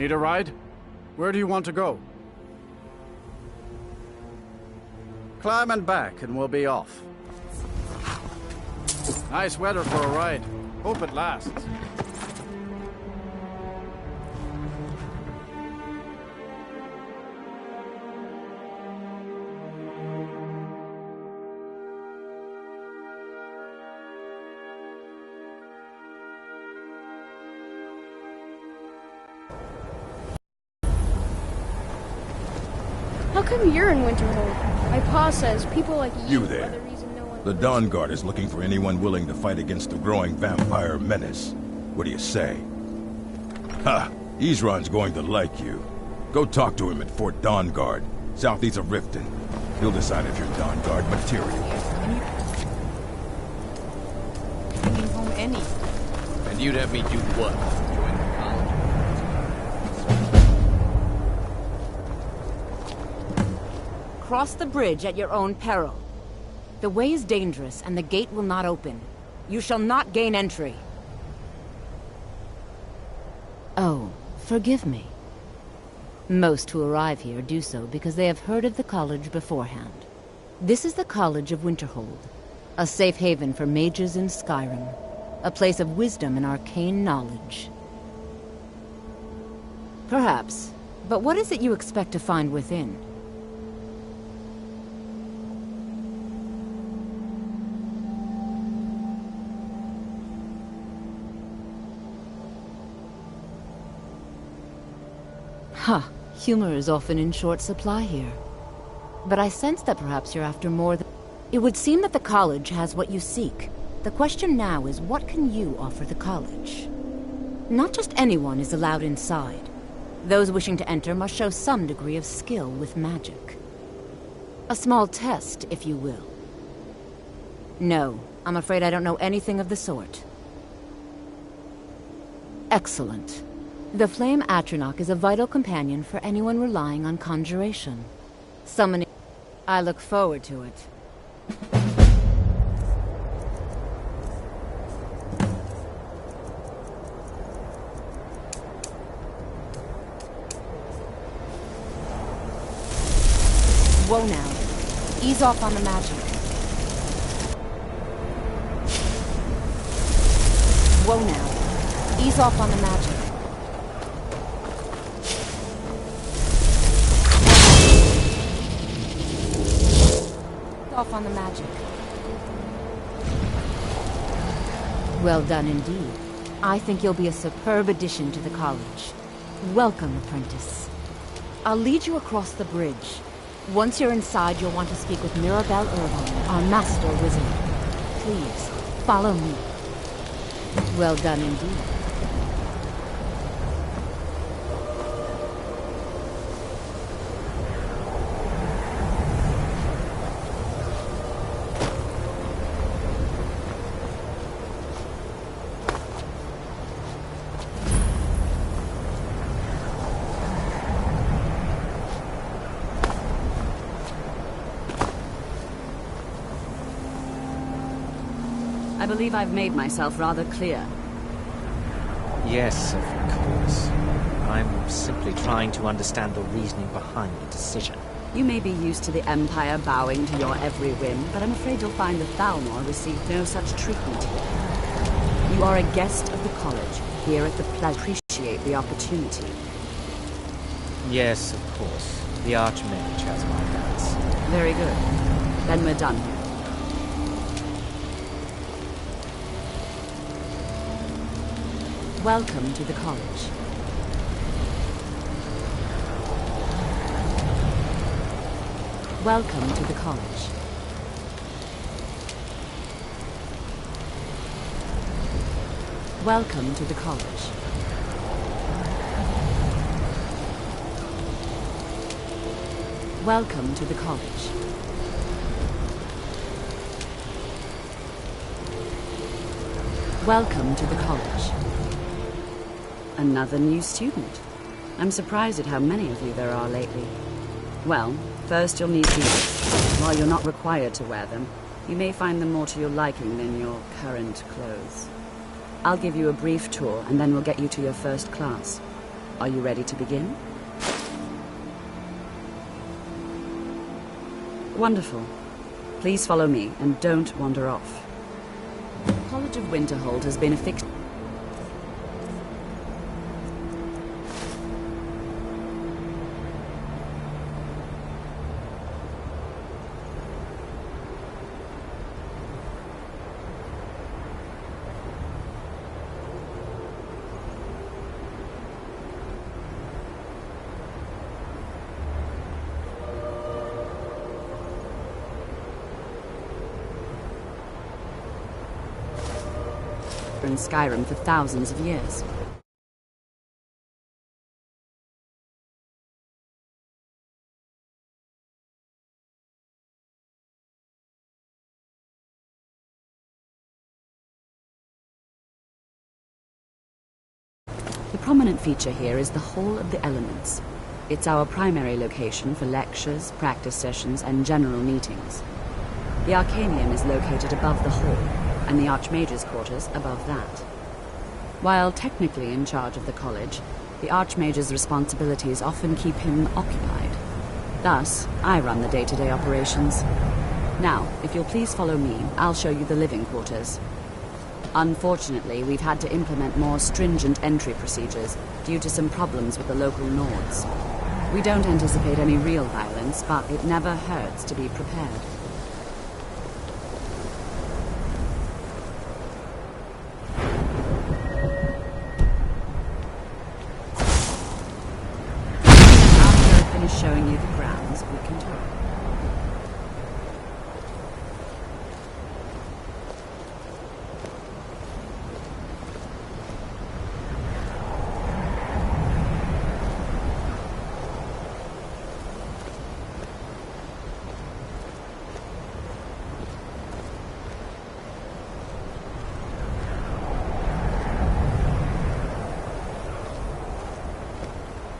Need a ride? Where do you want to go? Climb and back and we'll be off. Nice weather for a ride. Hope it lasts. How come you're in Winterhold? My pa says people like you there. are the reason no one... The Dawn Guard is looking for anyone willing to fight against the growing vampire menace. What do you say? Ha! Isran's going to like you. Go talk to him at Fort Dawn Guard, southeast of Riften. He'll decide if you're Dawn Guard material. Bringing home any. And you'd have me do what? Join the college? Cross the bridge at your own peril. The way is dangerous, and the gate will not open. You shall not gain entry. Oh, forgive me. Most who arrive here do so because they have heard of the college beforehand. This is the College of Winterhold, a safe haven for mages in Skyrim, a place of wisdom and arcane knowledge. Perhaps, but what is it you expect to find within? Huh. Humor is often in short supply here. But I sense that perhaps you're after more than... It would seem that the college has what you seek. The question now is, what can you offer the college? Not just anyone is allowed inside. Those wishing to enter must show some degree of skill with magic. A small test, if you will. No, I'm afraid I don't know anything of the sort. Excellent. The Flame Atronach is a vital companion for anyone relying on conjuration. Summoning... I look forward to it. Whoa now. Ease off on the magic. Whoa now. Ease off on the magic. Off on the magic. Well done indeed. I think you'll be a superb addition to the college. Welcome, apprentice. I'll lead you across the bridge. Once you're inside, you'll want to speak with Mirabelle Irvine, our master wizard. Please, follow me. Well done indeed. I believe I've made myself rather clear. Yes, of course. I'm simply trying to understand the reasoning behind the decision. You may be used to the Empire bowing to your every whim, but I'm afraid you'll find the Thalmor received no such treatment here. You are a guest of the college, here at the appreciate the opportunity. Yes, of course. The Archmage has my thanks. Very good. Then we're done here. Welcome to the college. Welcome to the college. Welcome to the college. Welcome to the college. Welcome to the college. Another new student. I'm surprised at how many of you there are lately. Well, first you'll need these. While you're not required to wear them, you may find them more to your liking than your current clothes. I'll give you a brief tour, and then we'll get you to your first class. Are you ready to begin? Wonderful. Please follow me, and don't wander off. College of Winterhold has been affixed. In Skyrim for thousands of years. The prominent feature here is the Hall of the Elements. It's our primary location for lectures, practice sessions, and general meetings. The Arcanium is located above the hall, and the Archmage's quarters above that. While technically in charge of the college, the Archmage's responsibilities often keep him occupied. Thus, I run the day-to-day operations. Now, if you'll please follow me, I'll show you the living quarters. Unfortunately, we've had to implement more stringent entry procedures due to some problems with the local Nords. We don't anticipate any real violence, but it never hurts to be prepared. Showing you the grounds, we can talk.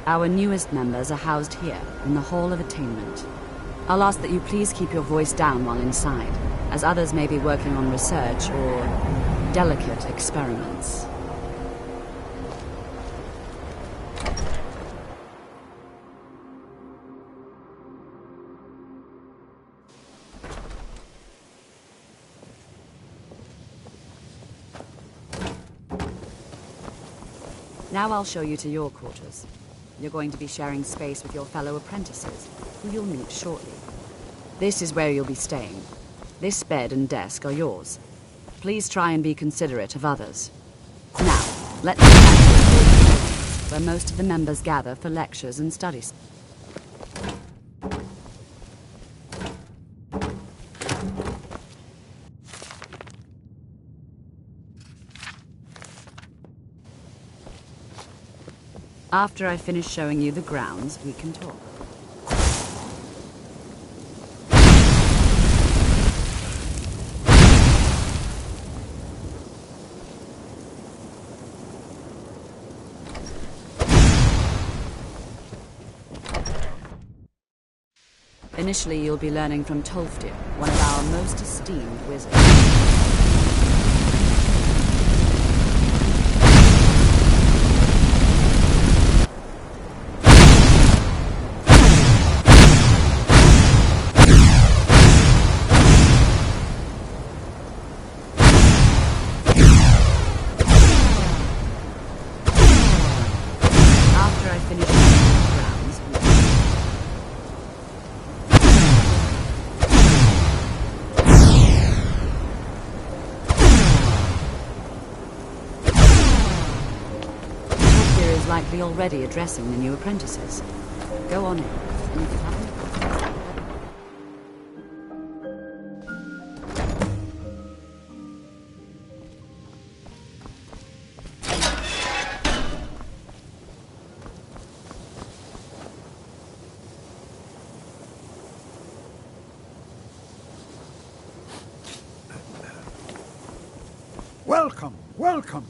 Our newest members are housed here, in the Hall of Attainment. I'll ask that you please keep your voice down while inside, as others may be working on research or delicate experiments. Now I'll show you to your quarters. You're going to be sharing space with your fellow apprentices, who you'll meet shortly. This is where you'll be staying. This bed and desk are yours. Please try and be considerate of others. Now, let's go back to the hall, where most of the members gather for lectures and studies. After I finish showing you the grounds, we can talk. Initially, you'll be learning from Tolfdir, one of our most esteemed wizards. Likely already addressing the new apprentices. Go on in. Welcome, welcome.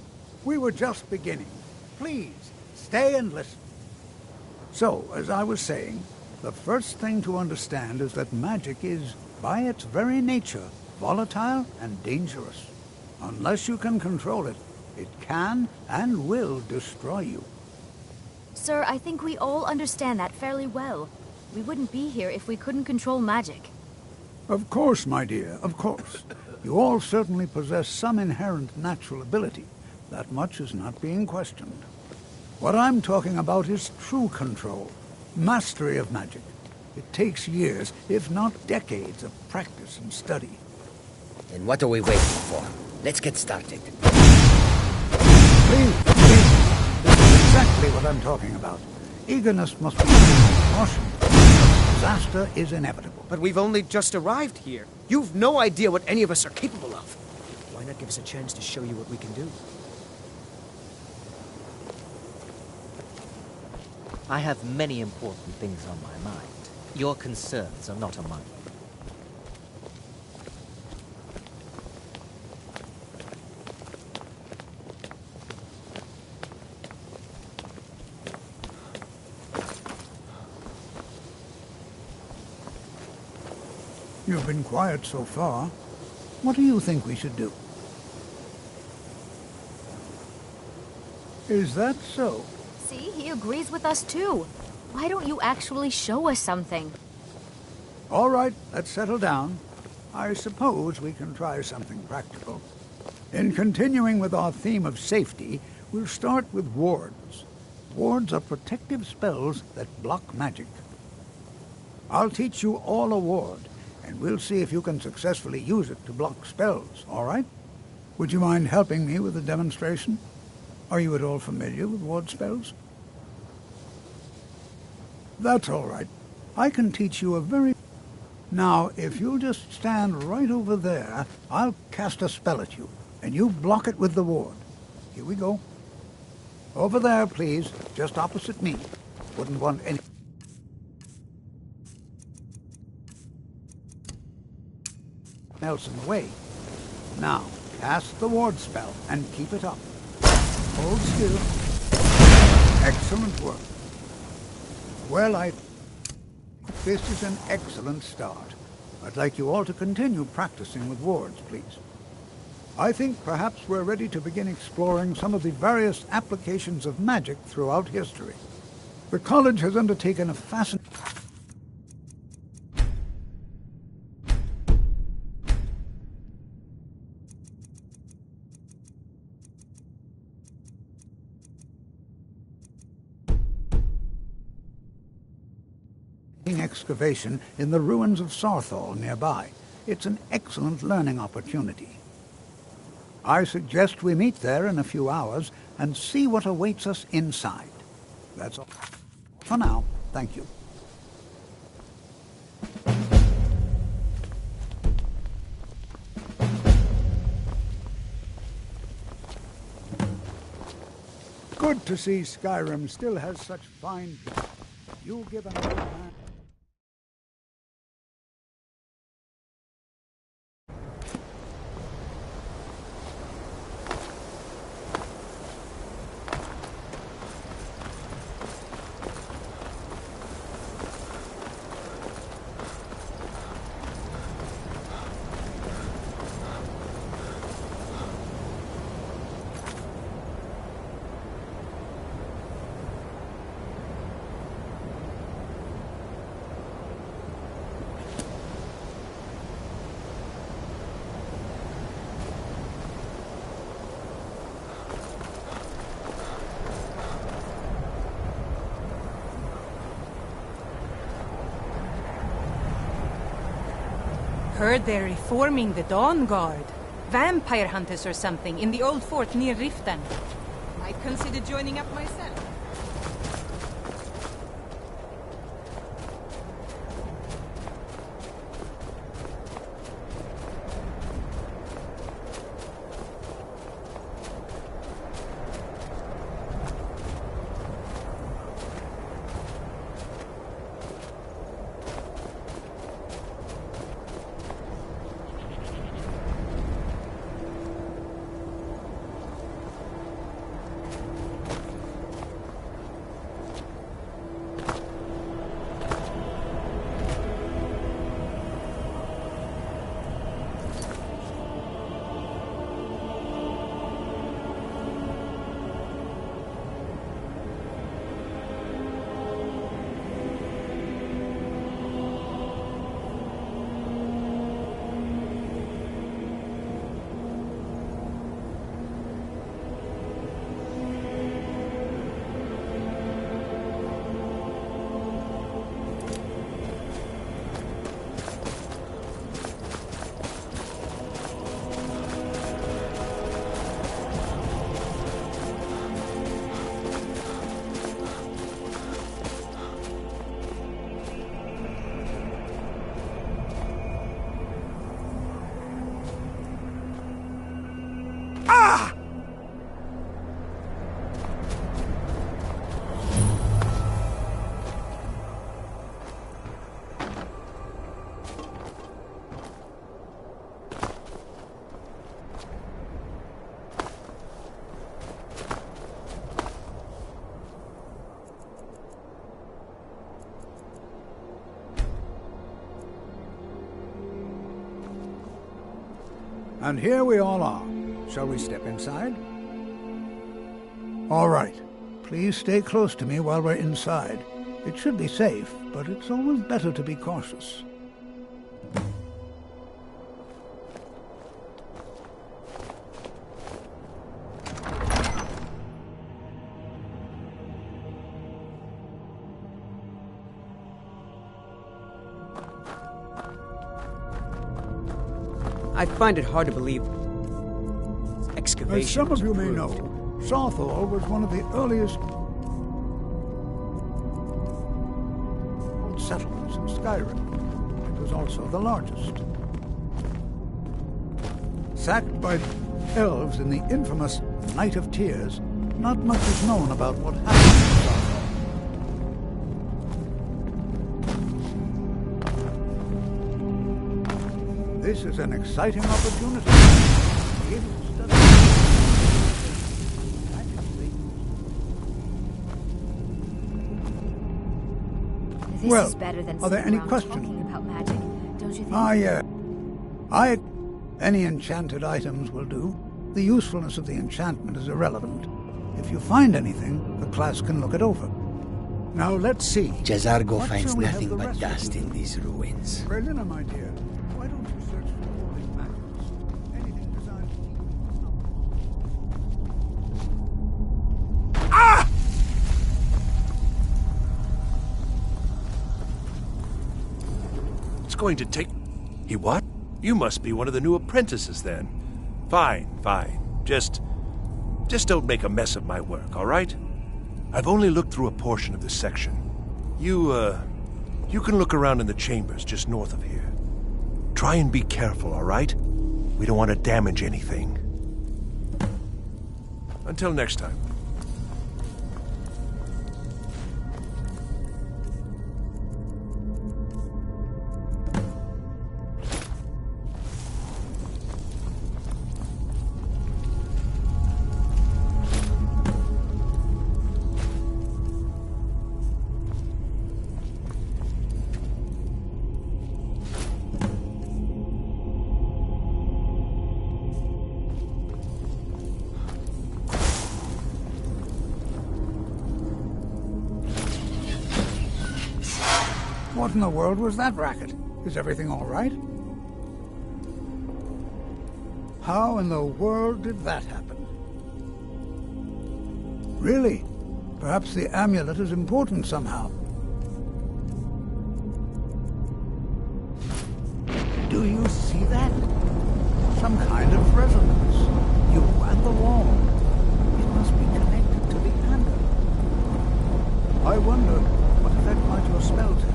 We were just beginning. Please, stay and listen. So, as I was saying, the first thing to understand is that magic is, by its very nature, volatile and dangerous. Unless you can control it, it can and will destroy you. Sir, I think we all understand that fairly well. We wouldn't be here if we couldn't control magic. Of course, my dear, of course. You all certainly possess some inherent natural ability. That much is not being questioned. What I'm talking about is true control, mastery of magic. It takes years, if not decades, of practice and study. Then what are we waiting for? Let's get started. Please, please. This is exactly what I'm talking about. Eagerness must be with caution. Disaster is inevitable. But we've only just arrived here. You've no idea what any of us are capable of. Why not give us a chance to show you what we can do? I have many important things on my mind. Your concerns are not among them. You've been quiet so far. What do you think we should do? Is that so? See, he agrees with us too. Why don't you actually show us something? All right, let's settle down. I suppose we can try something practical. In continuing with our theme of safety, we'll start with wards. Wards are protective spells that block magic. I'll teach you all a ward, and we'll see if you can successfully use it to block spells, all right? Would you mind helping me with the demonstration? Are you at all familiar with ward spells? That's all right. I can teach you a very... Now, if you'll just stand right over there, I'll cast a spell at you, and you block it with the ward. Here we go. Over there, please, just opposite me. Wouldn't want any... else in the way. Now, cast the ward spell and keep it up. Hold still. Excellent work. Well, this is an excellent start. I'd like you all to continue practicing with wards, please. I think perhaps we're ready to begin exploring some of the various applications of magic throughout history. The college has undertaken a fascinating... excavation in the ruins of Sarthal nearby. It's an excellent learning opportunity. I suggest we meet there in a few hours and see what awaits us inside. That's all for now. Thank you. Good to see Skyrim still has such fine... You give another man... Heard they're reforming the Dawn Guard. Vampire hunters or something in the old fort near Riften. Might consider joining up myself. And here we all are. Shall we step inside? All right. Please stay close to me while we're inside. It should be safe, but it's always better to be cautious. I find it hard to believe excavation. As some of you may know, Sawthorne was one of the earliest settlements in Skyrim. It was also the largest. Sacked by elves in the infamous Night of Tears, not much is known about what happened to Sawthorne. This is an exciting opportunity to be able to study. This Well, is better than are there sitting any around questions? talking about magic, don't you think? Any enchanted items will do. The usefulness of the enchantment is irrelevant. If you find anything, the class can look it over. Now let's see. Jazargo What finds shall we have nothing the but rest of dust you in do? these ruins. Berlina, my dear, why don't you search for holy matters? Anything designed to keep Ah! It's going to take... He what? You must be one of the new apprentices, then. Fine, fine. Just don't make a mess of my work, all right? I've only looked through a portion of this section. You can look around in the chambers just north of here. Try and be careful, all right? We don't want to damage anything. Until next time. What in the world was that racket? Is everything all right? How in the world did that happen? Really? Perhaps the amulet is important somehow. Do you see that? Some kind of resonance. You and the wall. It must be connected to the amulet. I wonder, what effect might your spell take?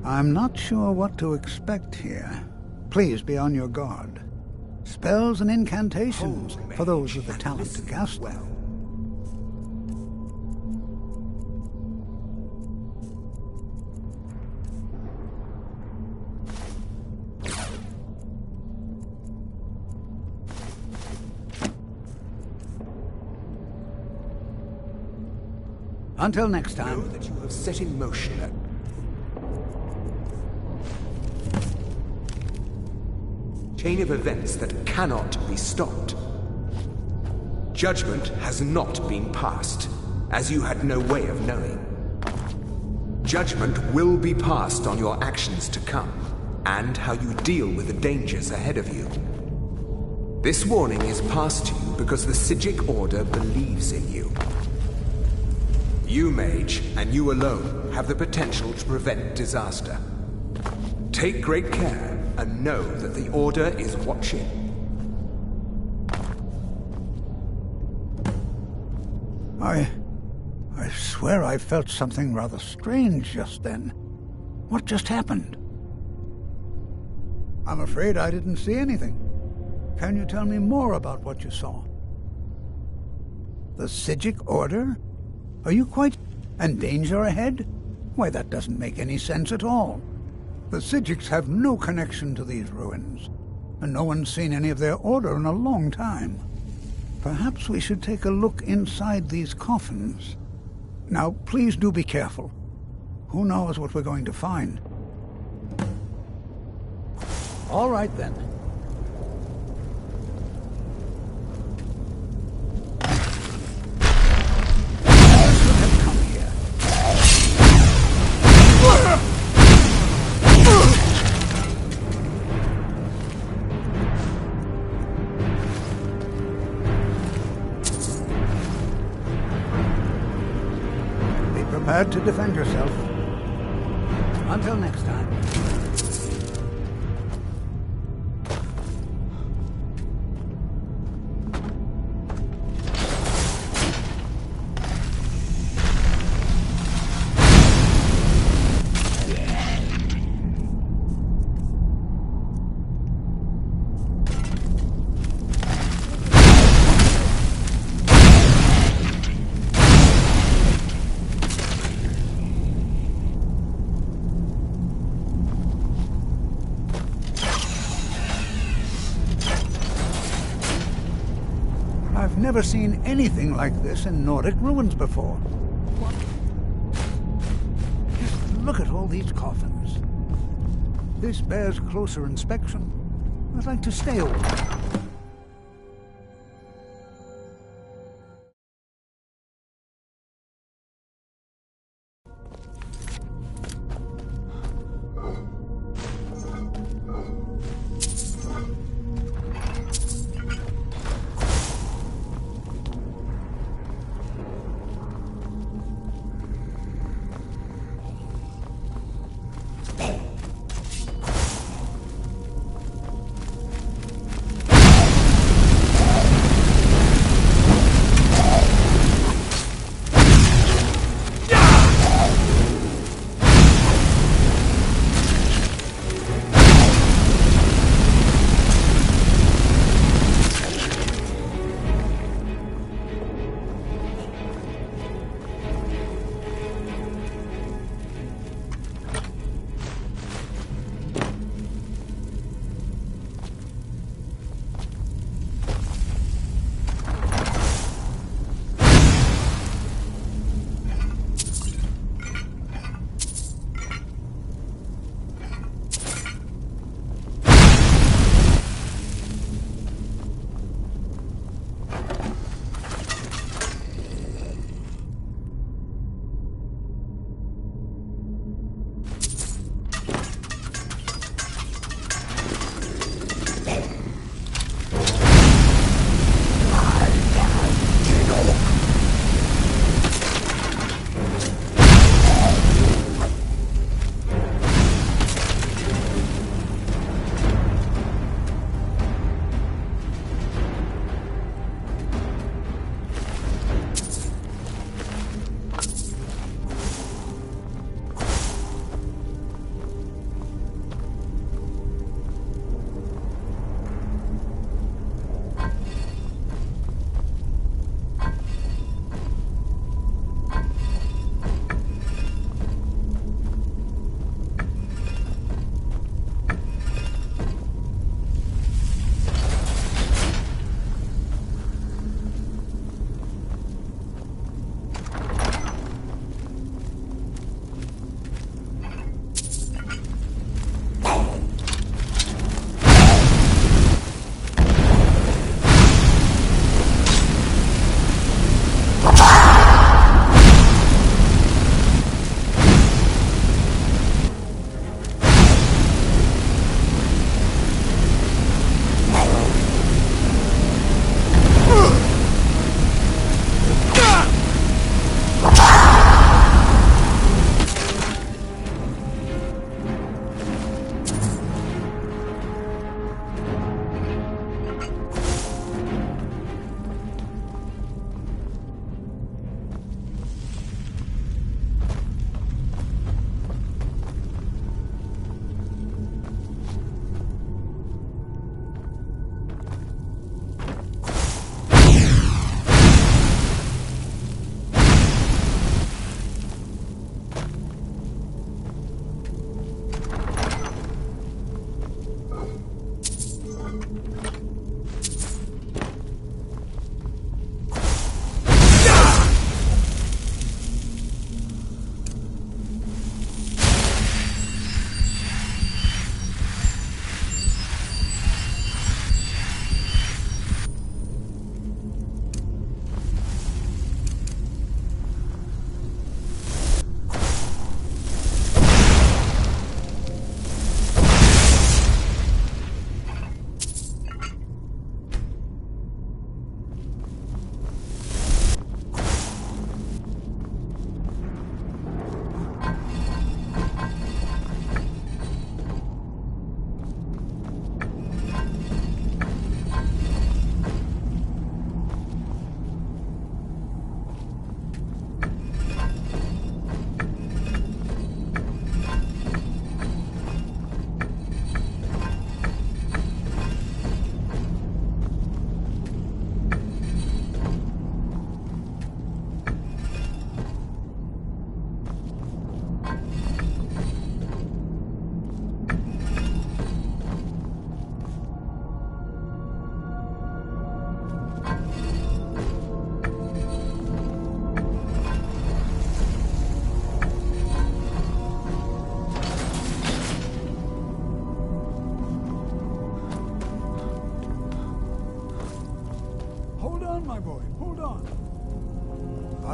I'm not sure what to expect here. Please be on your guard. Spells and incantations for those with the talent to cast them. Until next time. Know that you have set in motion a chain of events that cannot be stopped. Judgment has not been passed, as you had no way of knowing. Judgment will be passed on your actions to come, and how you deal with the dangers ahead of you. This warning is passed to you because the Psijic Order believes in you. You, Mage, and you alone, have the potential to prevent disaster. Take great care and know that the Order is watching. I swear I felt something rather strange just then. What just happened? I'm afraid I didn't see anything. Can you tell me more about what you saw? The Psijic Order? Are you quite... and danger ahead? Why, that doesn't make any sense at all. The Psijics have no connection to these ruins, and no one's seen any of their order in a long time. Perhaps we should take a look inside these coffins. Now, please do be careful. Who knows what we're going to find? All right, then. Prepared to defend yourself. Until next time. I've never seen anything like this in Nordic ruins before. What? Just look at all these coffins. This bears closer inspection. I'd like to stay a while.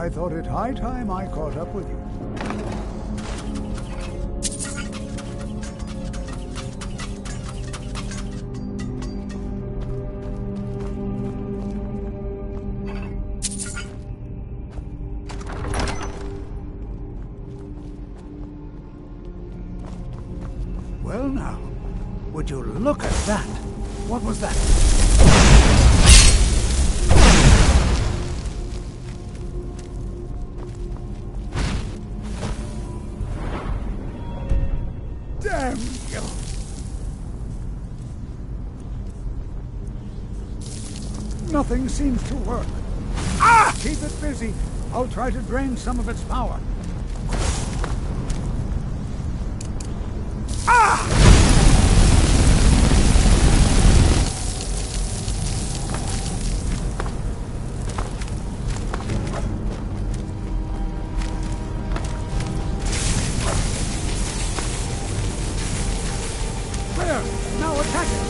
I thought it high time I caught up with you. Well now, would you look at that? What was that? Damn you! Nothing seems to work. Ah! Keep it busy. I'll try to drain some of its power. Ah! There! Now attack it!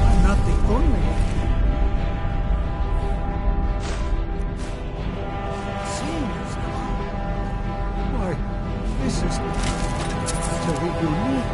I'm not the only one. Seeing as why, this is utterly unique.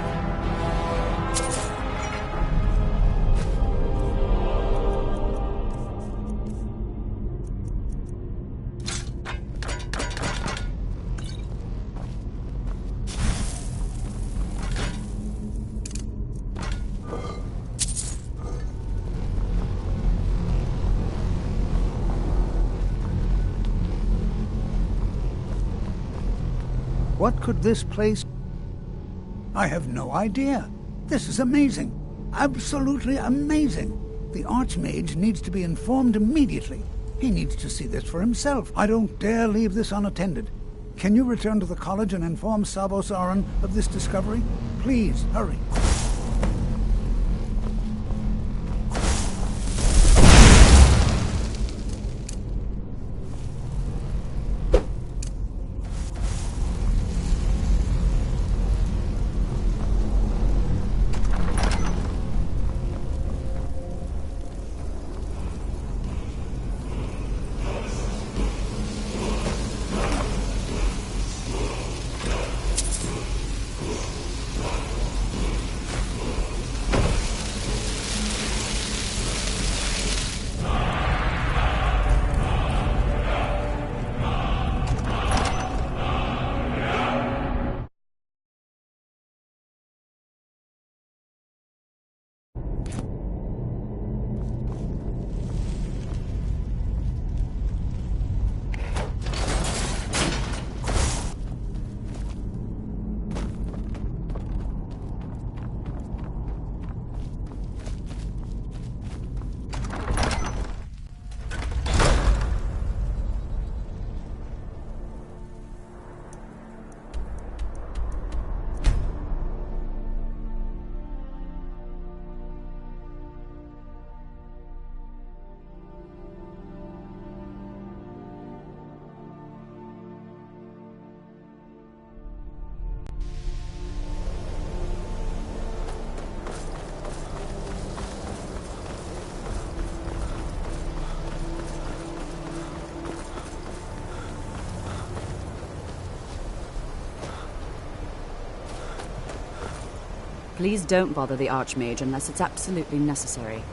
What could this place... I have no idea. This is amazing. Absolutely amazing. The Archmage needs to be informed immediately. He needs to see this for himself. I don't dare leave this unattended. Can you return to the college and inform Sabo Soren of this discovery? Please, hurry. Please don't bother the Archmage unless it's absolutely necessary.